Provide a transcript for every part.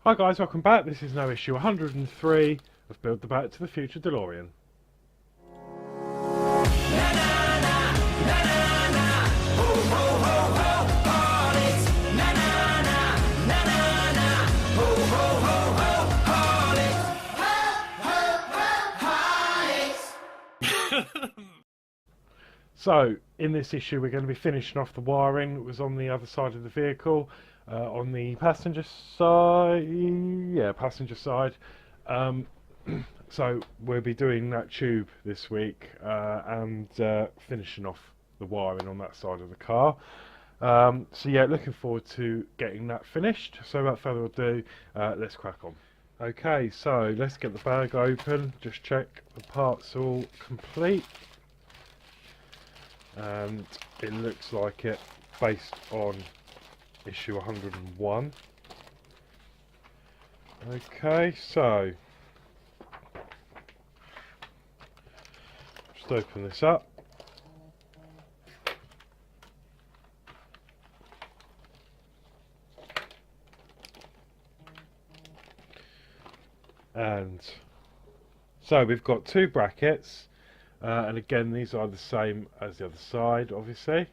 Hi guys, welcome back. This is now issue 103 of Build the Back to the Future DeLorean. So, in this issue we're going to be finishing off the wiring that was on the other side of the vehicle, on the passenger side, passenger side. So we'll be doing that tube this week and finishing off the wiring on that side of the car. So yeah, looking forward to getting that finished. So without further ado, let's crack on. Okay, so let's get the bag open, just check the parts are all complete. And it looks like it based on issue 101. Okay, so just open this up. And so we've got two brackets. And again, these are the same as the other side, obviously.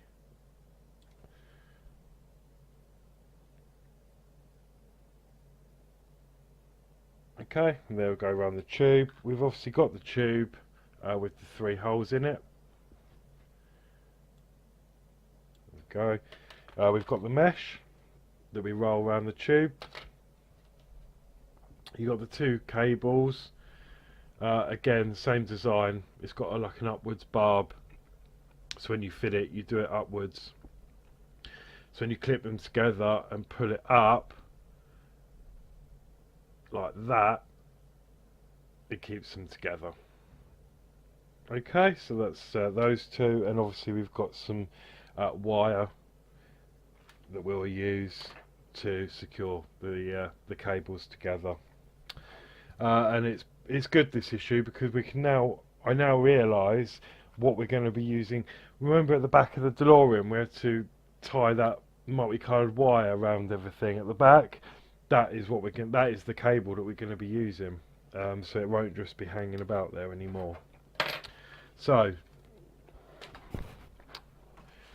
Okay, and there we go around the tube. We've obviously got the tube with the three holes in it. There we go. We've got the mesh that we roll around the tube. You've got the two cables. Again, same design. It's got like an upwards barb, so when you fit it, you do it upwards. So when you clip them together and pull it up like that, it keeps them together. Okay, so that's those two, and obviously we've got some wire that we'll use to secure the cables together. And it's good, this issue, because I now realise what we're going to be using. Remember at the back of the DeLorean we had to tie that multicoloured wire around everything at the back? That is the cable that we're going to be using, so it won't just be hanging about there anymore. So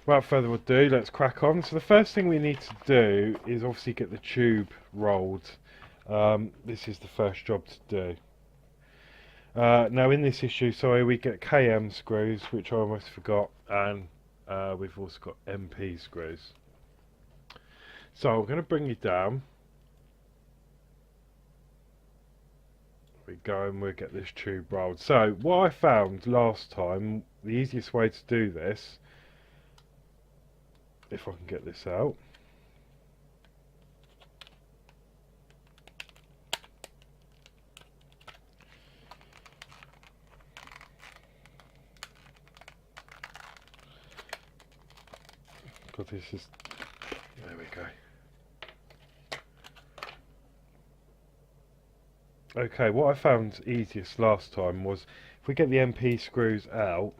without further ado, let's crack on. So the first thing we need to do is obviously get the tube rolled. This is the first job to do. Now in this issue, we get KM screws, which I almost forgot, and we've also got MP screws. So I'm going to bring you down. There we go, and we'll get this tube rolled. So what I found last time, the easiest way to do this, if I can get this out, this is, there we go. Okay, what I found easiest last time was if we get the MP screws out,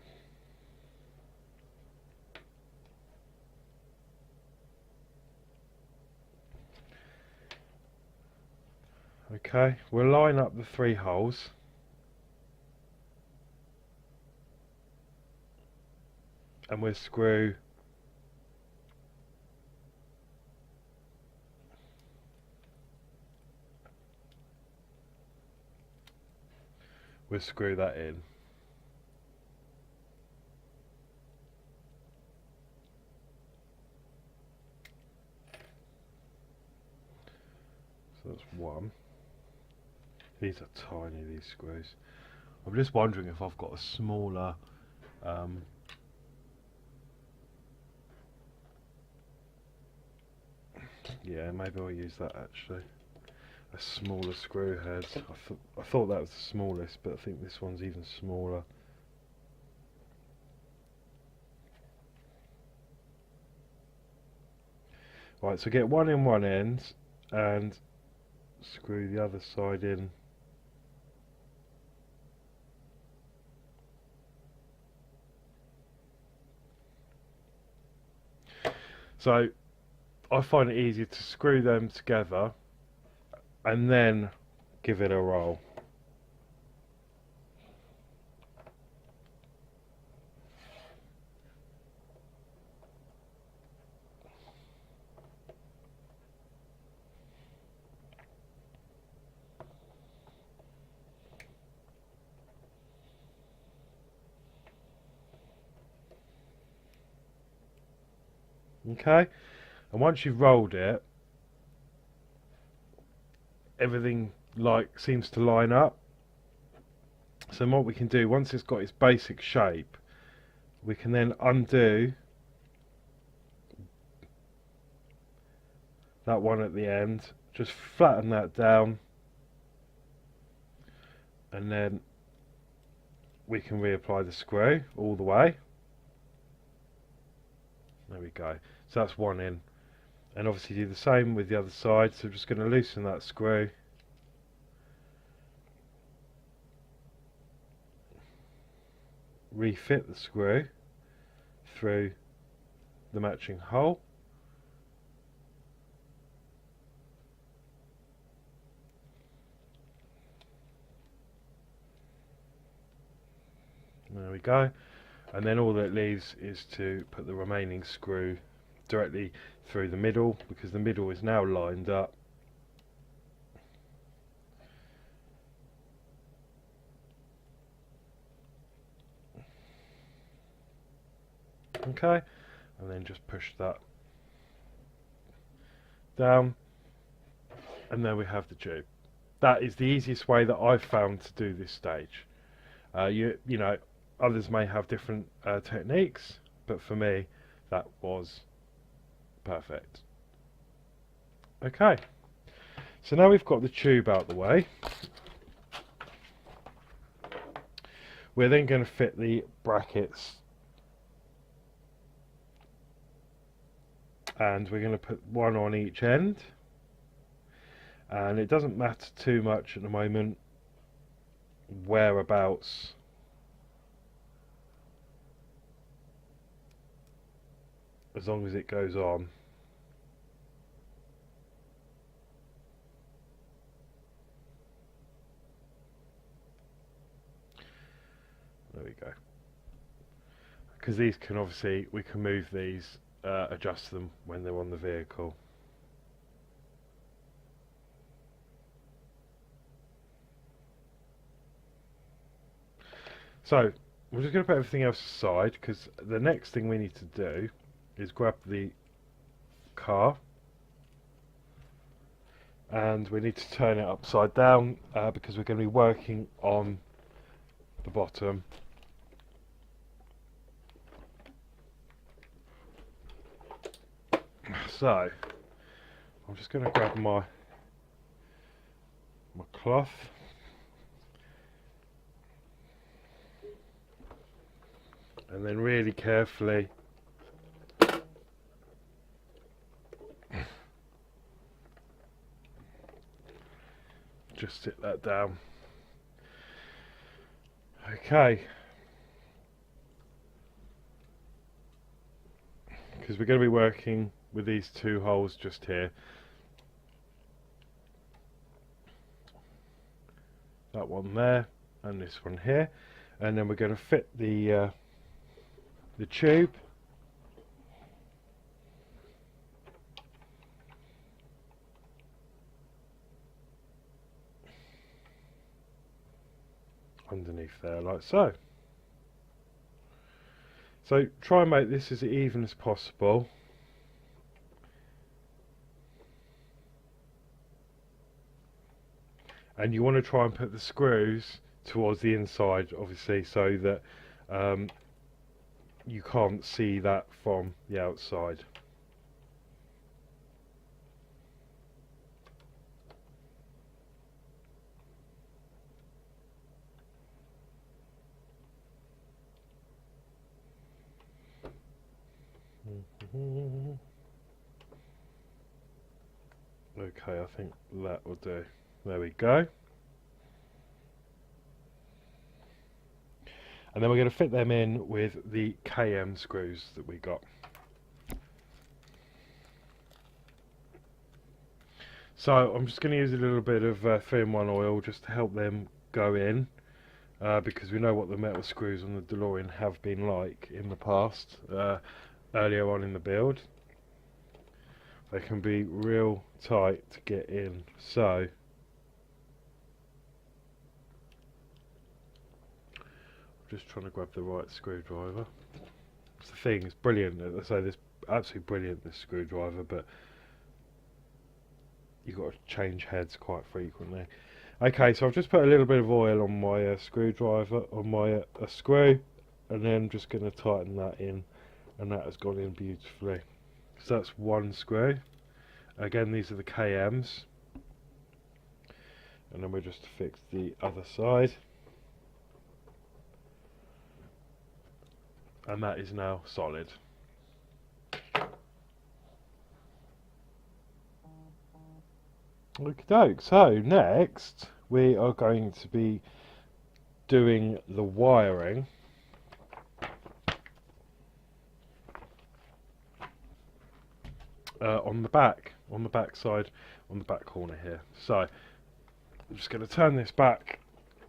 okay, we'll line up the three holes. And we'll screw that in. So that's one. These are tiny, these screws. I'm just wondering if I've got a smaller yeah, maybe I'll use that actually. A smaller screw head. I thought that was the smallest, but I think this one's even smaller. Right, so get one in one end and screw the other side in. So I find it easier to screw them together and then give it a roll. Okay, and once you've rolled it, everything like seems to line up. So what we can do, once it's got its basic shape, we can then undo that one at the end, just flatten that down, and then we can reapply the screw all the way. There we go. So that's one in. And obviously do the same with the other side. So I'm just going to loosen that screw. Refit the screw through the matching hole. There we go. And then all that leaves is to put the remaining screw directly through the middle, because the middle is now lined up. Okay, and then just push that down, and there we have the tube. That is the easiest way that I've found to do this stage. You know, others may have different techniques, but for me that was perfect. Okay, so now we've got the tube out the way, we're then going to fit the brackets, and we're going to put one on each end, and it doesn't matter too much at the moment whereabouts as long as it goes on. There we go. Because these can obviously, we can move these, adjust them when they're on the vehicle. So we're just going to put everything else aside, because the next thing we need to do is grab the car, and we need to turn it upside down because we're going to be working on the bottom. So I'm just going to grab my cloth, and then really carefully just sit that down. Okay, because we're going to be working with these two holes just here. That one there and this one here, and then we're going to fit the tube underneath there like so. So try and make this as even as possible. And you want to try and put the screws towards the inside, obviously, so that you can't see that from the outside. Okay, I think that will do. There we go. And then we're going to fit them in with the KM screws that we got. So I'm just going to use a little bit of 3-in-1 oil just to help them go in, because we know what the metal screws on the DeLorean have been like in the past, earlier on in the build. They can be real tight to get in, so I'm just trying to grab the right screwdriver. It's the thing, it's brilliant. As I say, this absolutely brilliant, this screwdriver, but you've got to change heads quite frequently. Okay, so I've just put a little bit of oil on my screwdriver, on my screw, and then I'm just going to tighten that in, and that has gone in beautifully. So that's one screw. Again, these are the KMs, and then we'll just fix the other side, and that is now solid. Okie doke, so next we are going to be doing the wiring on the back side, on the back corner here. So I'm just going to turn this back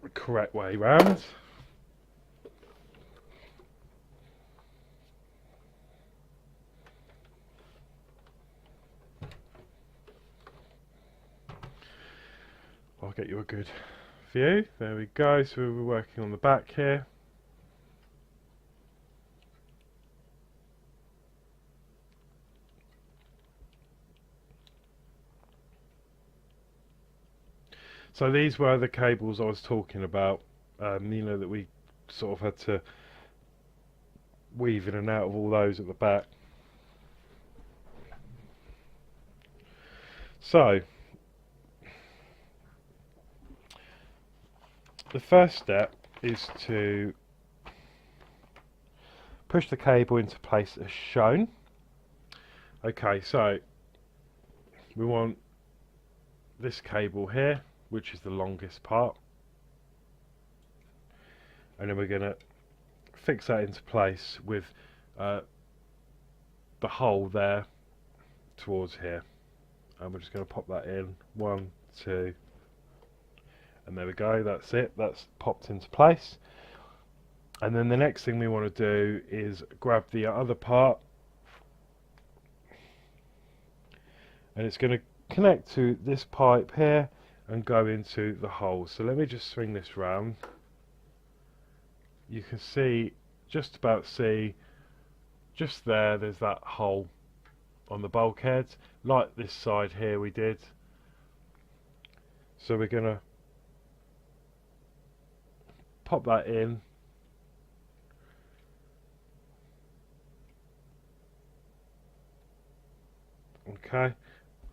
the correct way round. I'll get you a good view. There we go. So we're working on the back here. So these were the cables I was talking about, you know, that we sort of had to weave in and out of all those at the back. So the first step is to push the cable into place as shown. Okay, so we want this cable here, which is the longest part, and then we're going to fix that into place with the hole there towards here, and we're just going to pop that in, 1, 2, and there we go. That's it, that's popped into place. And then the next thing we want to do is grab the other part, and it's going to connect to this pipe here and go into the hole. So let me just swing this round. You can see, just about see, just there's that hole on the bulkhead, like this side here we did. So we're going to pop that in. Okay,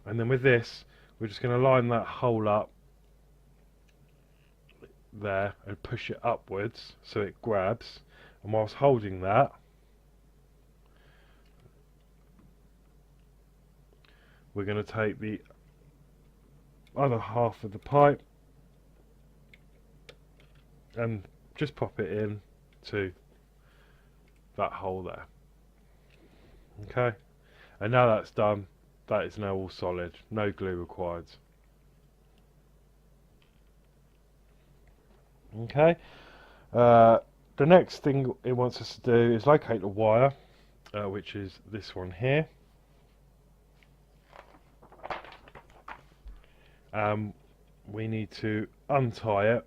and then with this we're just going to line that hole up there and push it upwards so it grabs, and whilst holding that we're going to take the other half of the pipe and just pop it in to that hole there. Okay, and now that's done, that is now all solid, no glue required. Okay, the next thing it wants us to do is locate the wire, which is this one here. We need to untie it,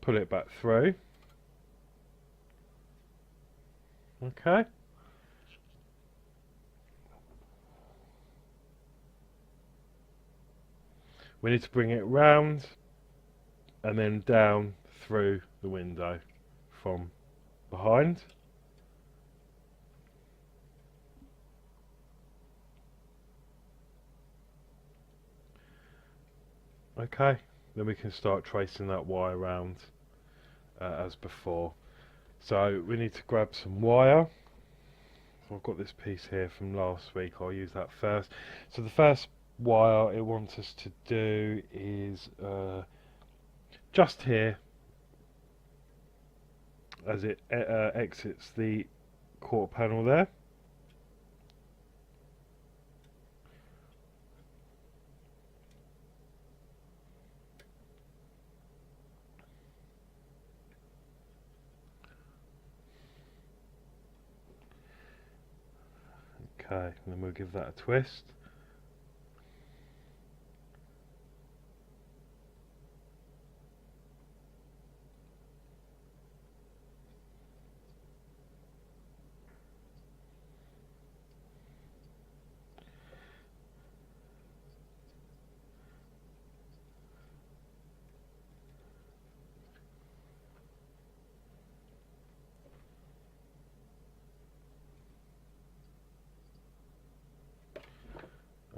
pull it back through. Okay. We need to bring it round and then down through the window from behind. Okay, then we can start tracing that wire around as before. So we need to grab some wire. I've got this piece here from last week, I'll use that first. So the first wire it wants us to do is just here as it exits the quarter panel there. Okay, and then we'll give that a twist.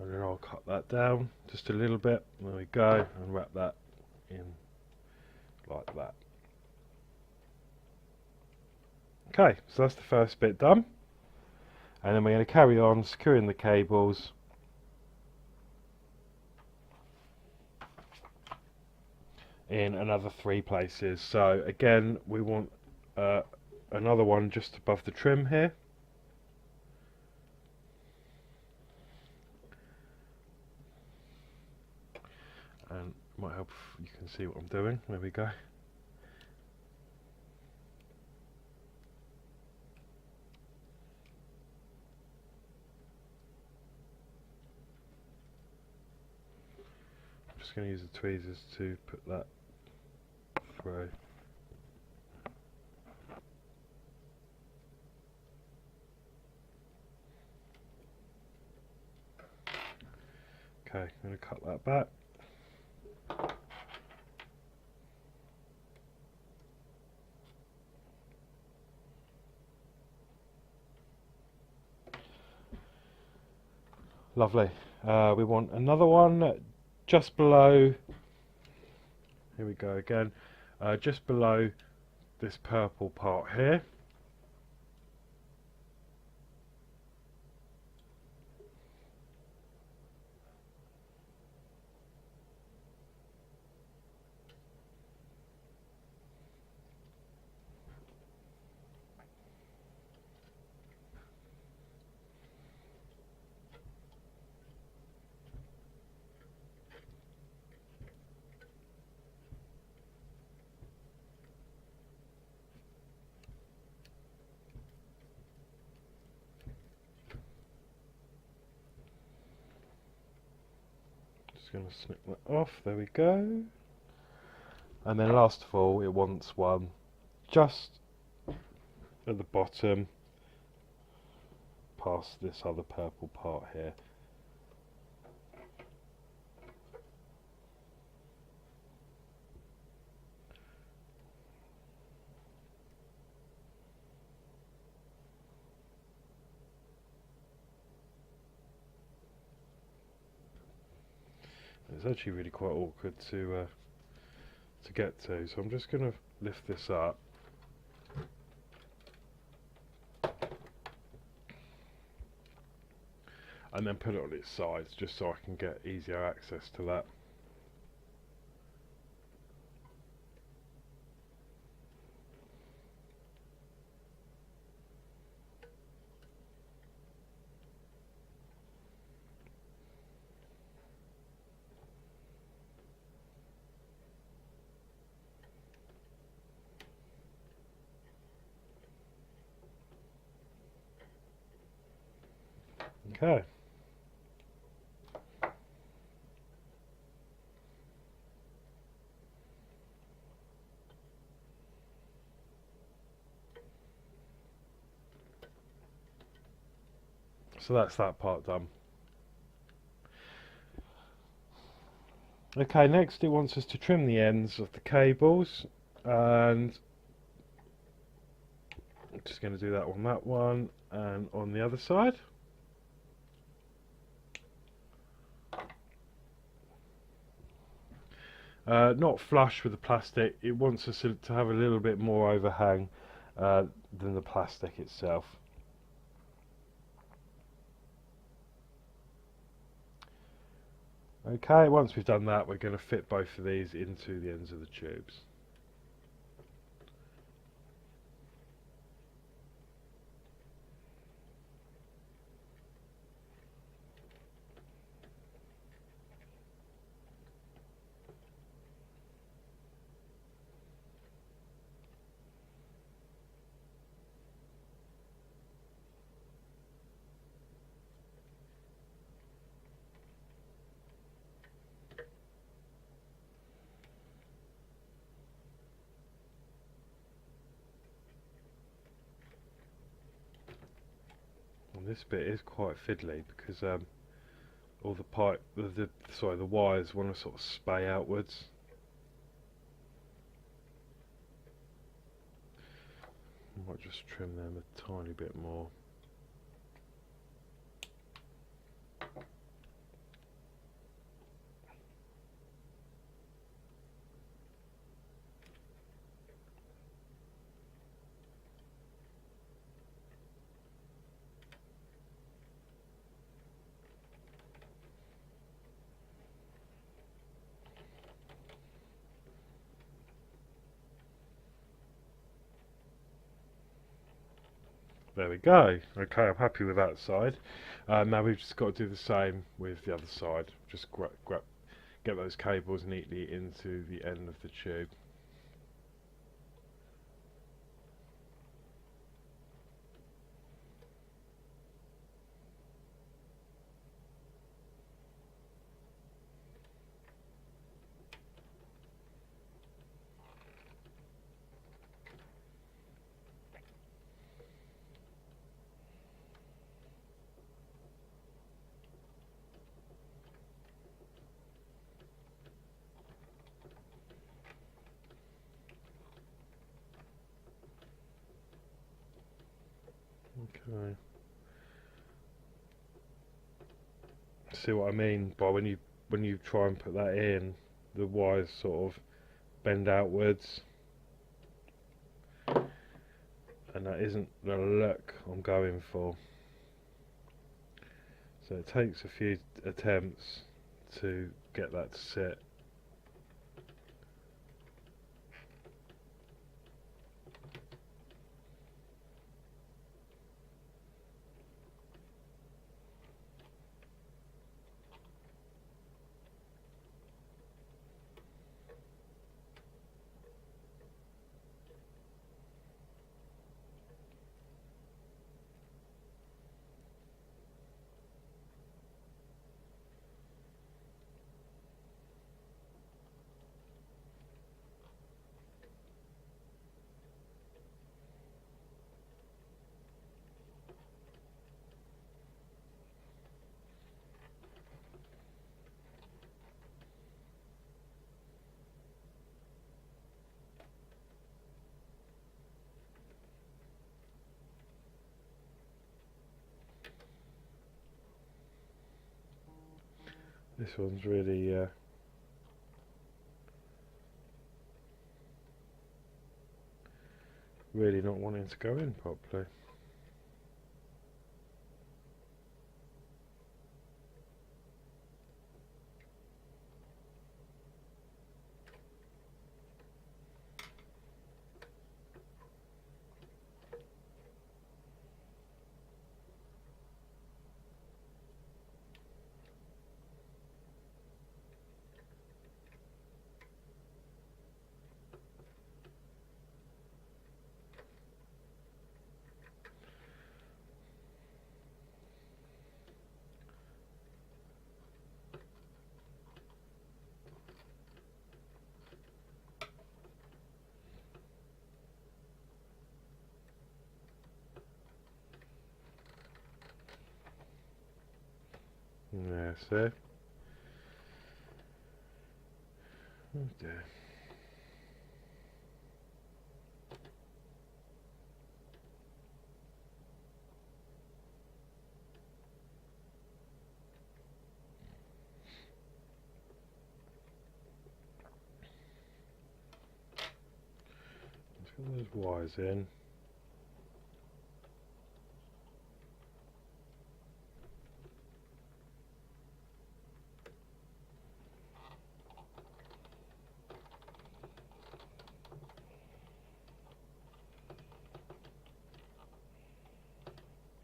And then I'll cut that down just a little bit. There we go, and wrap that in like that. Okay, so that's the first bit done. And then we're going to carry on securing the cables in another 3 places. So again, we want another one just above the trim here. And it might help if you can see what I'm doing. There we go. I'm just going to use the tweezers to put that through. Okay, I'm going to cut that back. Lovely. We want another one just below, here we go again, just below this purple part here. Just going to snip that off, there we go. And then last of all, it wants one just at the bottom, past this other purple part here. It's actually really quite awkward to get to, so I'm just going to lift this up. And then put it on its sides, just so I can get easier access to that. Okay. So that's that part done. Okay, next it wants us to trim the ends of the cables, and I'm just going to do that on that one and on the other side. Not flush with the plastic, it wants us to have a little bit more overhang than the plastic itself. Okay, once we've done that, we're going to fit both of these into the ends of the tubes. This bit is quite fiddly because all the pipe, the wires want to sort of spay outwards. I might just trim them a tiny bit more. There we go. Okay, I'm happy with that side. Now we've just got to do the same with the other side. Just get those cables neatly into the end of the tube. Okay. See what I mean by when you try and put that in, the wires sort of bend outwards, and that isn't the look I'm going for. So it takes a few attempts to get that to sit. This one's really really not wanting to go in properly. Yeah, see? Oh dear. Let's get those wires in.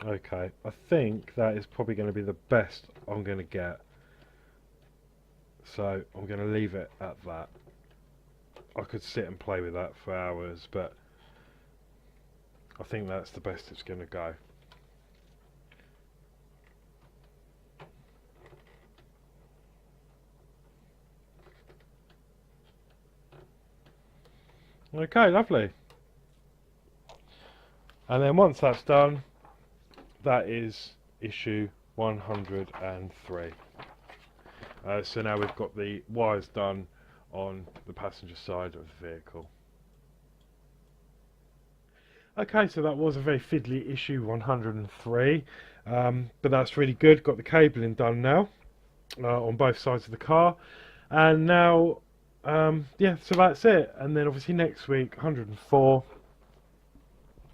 Okay, I think that is probably going to be the best I'm going to get. So I'm going to leave it at that. I could sit and play with that for hours, but I think that's the best it's going to go. Okay, lovely. And then once that's done, that is issue 103. So now we've got the wires done on the passenger side of the vehicle. Okay, so that was a very fiddly issue 103, but that's really good. Got the cabling done now on both sides of the car, and now yeah, so that's it. And then obviously next week 104.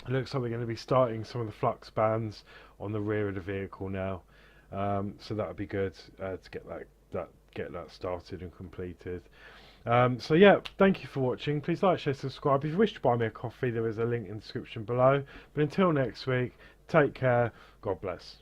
It looks like we're going to be starting some of the flux bands on the rear of the vehicle now, so that would be good to get that started and completed. So yeah, thank you for watching. Please like, share, subscribe. If you wish to buy me a coffee, there is a link in the description below. But until next week, take care. God bless.